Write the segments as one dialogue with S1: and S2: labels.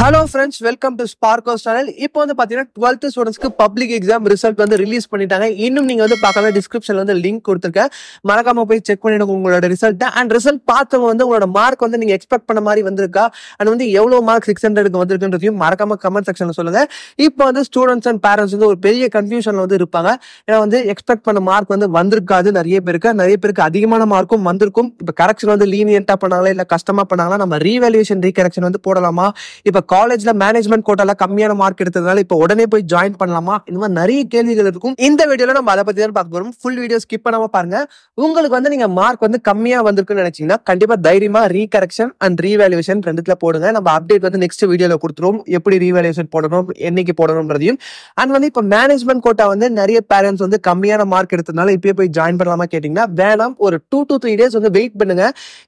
S1: Hello friends, welcome to Sparkos channel. இப்போ வந்து பாத்தீங்கன்னா 12th ஸ்டூடண்ட்ஸ்க்கு பப்ளிக் எக்ஸாம் ரிசல்ட் வந்து ரிலீஸ் பண்ணிட்டாங்க. இன்னும் நீங்க வந்து பார்க்காம டிஸ்கிரிப்ஷன்ல வந்து லிங்க் கொடுத்திருக்கேன். மறக்காம போய் செக் பண்ணிடுங்க உங்களோட ரிசல்ட். அண்ட் ரிசல்ட் பார்த்தவங்க வந்து உங்களோட மார்க் வந்து நீங்க எக்ஸ்பெக்ட் பண்ண மாதிரி வந்திருக்கா அண்ட் வந்து எவ்வளவு மார்க் 600க்கு வந்திருக்குன்றதையும் மறக்காம கமெண்ட் செக்ஷன்ல சொல்லுங்க. இப்போ வந்து ஸ்டூடெண்ட்ஸ் அண்ட் பேரண்ட்ஸ் வந்து ஒரு பெரிய கன்ஃபியூஷன்ல வந்து இருப்பாங்க. ஏன்னா வந்து எக்ஸ்பெக்ட் பண்ண மார்க் வந்து வந்திருக்காது நிறைய பேருக்கு அதிகமான மார்க்கும் வந்திருக்கும். இப்போ கரெக்ஷன் வந்து லீனியன்ட்டா பண்ணாங்களா இல்ல கஷ்டமா பண்ணாங்களா, நம்ம ரீவேல்யூஷன் ரீகரெக்ஷன் வந்து போடலாமா, இப்ப காலேஜ்ல மேனேஜ்மெண்ட் கோட்டால கம்மியான மார்க் எடுத்ததுனால இப்ப உடனே போய் ஜாயின் பண்ணலாமா, இந்த மாதிரி நிறைய கேள்விகள் இருக்கும். இந்த வீடியோல நம்ம அதை பத்தி தான் பார்க்க போறோம். ஃபுல் வீடியோ ஸ்கிப் பண்ணாம பாருங்க. உங்களுக்கு வந்து நீங்க மார்க் வந்து கம்மியா வந்திருக்குன்னு நினைச்சீங்கன்னா கண்டிப்பா தைரியமா ரீகரெக்ஷன் அண்ட் ரீவேல்யூஷன் ரெண்டுத்துல போடுங்க. நம்ம அப்டேட் வந்து நெக்ஸ்ட் வீடியோல கொடுத்துருவோம், எப்படி ரீவேல்யூஷன் போடணும், என்னைக்கு போடணும்ன்றதையும். அண்ட் வந்து இப்ப மேனேஜ்மெண்ட் கோட்டா வந்து நிறைய பேரண்ட்ஸ் வந்து கம்மியான மார்க் எடுத்ததுனால இப்பயே போய் ஜாயின் பண்ணலாமா கேட்டீங்கன்னா வேணாம். ஒரு 2 to 3 days வந்து வெயிட் பண்ணுங்க.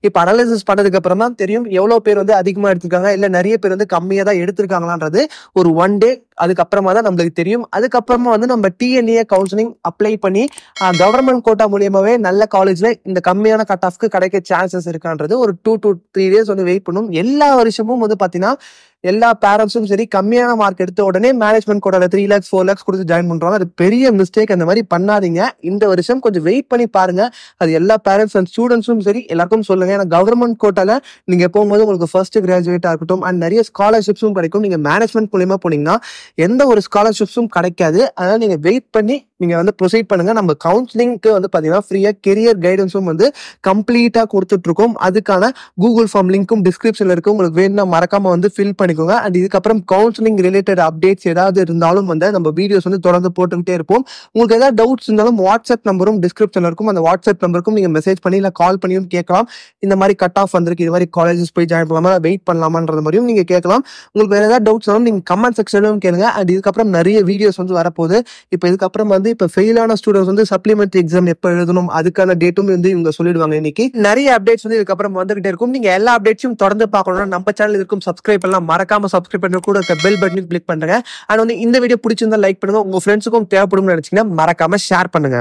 S1: இப்ப அனாலிசிஸ் பண்ணதுக்கு அப்புறம் தான் தெரியும் எவ்வளவு பேர் வந்து அதிகமா எடுத்திருக்காங்க இல்ல நிறைய பேர் வந்து கம்மியா தான் எடுத்திருக்காங்களான்றது. ஒரு 1 day அதுக்கப்புறமா தான் நம்மளுக்கு தெரியும். அதுக்கப்புறமா வந்து நம்ம டிஎன்ஏ கவுன்சிலிங் அப்ளை பண்ணி கவர்மெண்ட் கோட்டா மூலியமாவே நல்ல காலேஜ்ல இந்த கம்மியான கட் ஆஃப்க்கு கிடைக்க சான்சஸ் இருக்கான்றது ஒரு 2 to 3 days வந்து வெயிட் பண்ணும். எல்லா வருஷமும் வந்து பாத்தீங்கன்னா எல்லா பேரண்ட்ஸும் சரி கம்மியான மார்க் எடுத்த உடனே மேனேஜ்மெண்ட் கோட்டால 3 lakhs 4 lakhs கொடுத்து ஜாயின் பண்றாங்க. அது பெரிய மிஸ்டேக். அந்த மாதிரி பண்ணாதீங்க. இந்த வருஷம் கொஞ்சம் வெயிட் பண்ணி பாருங்க. அது எல்லா பேரண்ட்ஸ் அண்ட் ஸ்டூடெண்ட்ஸும் சரி எல்லாருக்கும் சொல்லுங்க. ஏன்னா கவர்மெண்ட் கோட்டால நீங்க போகும்போது உங்களுக்கு ஃபர்ஸ்ட் கிராஜுவேட்டா இருக்கட்டும் அண்ட் நிறைய ஸ்காலர்ஷிப்ஸும் கிடைக்கும். நீங்க மேனேஜ்மெண்ட் மூலியமா போனீங்கன்னா எந்த ஒரு ஸ்காலர்ஷிப்ஸும் கிடைக்காது. அதனால நீங்க வெயிட் பண்ணி நீங்க வந்து ப்ரொசீட் பண்ணுங்க. நம்ம கவுன்சிலிங்க்கு வந்து பாத்தீங்கன்னா ஃப்ரீயா கெரியர் கைடன்ஸும் வந்து கம்ப்ளீட்டா கொடுத்துட்டு இருக்கோம். அதுக்கான கூகுள் ஃபார்ம் லிங்க்கும் டிஸ்கிரிப்ஷன்ல இருக்கு. உங்களுக்கு வேணும்னா மறக்காம வந்து ஃபில் பண்ணிக்கோங்க. அண்ட் இதுக்கப்புறம் கவுன்சிலிங் ரிலேட்டட் அப்டேட்ஸ் ஏதாவது இருந்தாலும் வந்து நம்ம வீடியோஸ் வந்து தொடர்ந்து போட்டுக்கிட்டே இருப்போம். உங்களுக்கு ஏதாவது டவுட்ஸ் இருந்தாலும் வாட்ஸ்அப் நம்பரும் டிஸ்கிரிப்ஷன்ல இருக்கும். அந்த வாட்ஸ்அப் நம்பருக்கும் நீங்க மெசேஜ் பண்ணி இல்ல கால் பண்ணியும் கேட்கலாம். இந்த மாதிரி கட் ஆஃப் வந்திருக்கு, இது மாதிரி காலேஜஸ் போய் ஜாயின் பண்ணலாமா வெயிட் பண்ணலாமான்ற மாதிரியும் நீங்க கேட்கலாம். உங்களுக்கு வேற ஏதாவது டவுட்ஸ் இருந்தாலும் நீங்க கமெண்ட் செக்ஷன்லயும் கேளுங்க. அண்ட் இதுக்கப்புறம் நிறைய வீடியோஸ் வந்து வரப்போகுது. இப்போ இதுக்கப்புறம் வந்து இப்ப ஃபெயிலான ஸ்டூடெண்ட்ஸ் வந்து சப்ளிமெண்டரி எக்ஸாம் எப்ப எழுதணும் அதுக்கான டேட்டும் வந்து இவங்க சொல்லிடுவாங்க. இன்னைக்கு நிறைய அப்டேட்ஸ் வந்து இதுக்கப்புறம் வந்துகிட்டே இருக்கும். நீங்க எல்லா அப்டேட்ஸும் தொடர்ந்து பார்க்கணும்னா நம்ம சேனல் இருக்கும் சப்ஸ்கிரைப் பண்ணலாம். மறக்காம சப்ஸ்கிரைப் பண்ண கூட இருக்க பெல் பட்டனையும் கிளிக் பண்ணுங்க. அண்ட் வந்து இந்த வீடியோ பிடிச்சிருந்தா லைக் பண்ணுங்க. உங்க ஃப்ரெண்ட்ஸுக்கும் தேவைப்படும் நினைச்சீங்கன்னா மறக்காம ஷேர் பண்ணுங்க.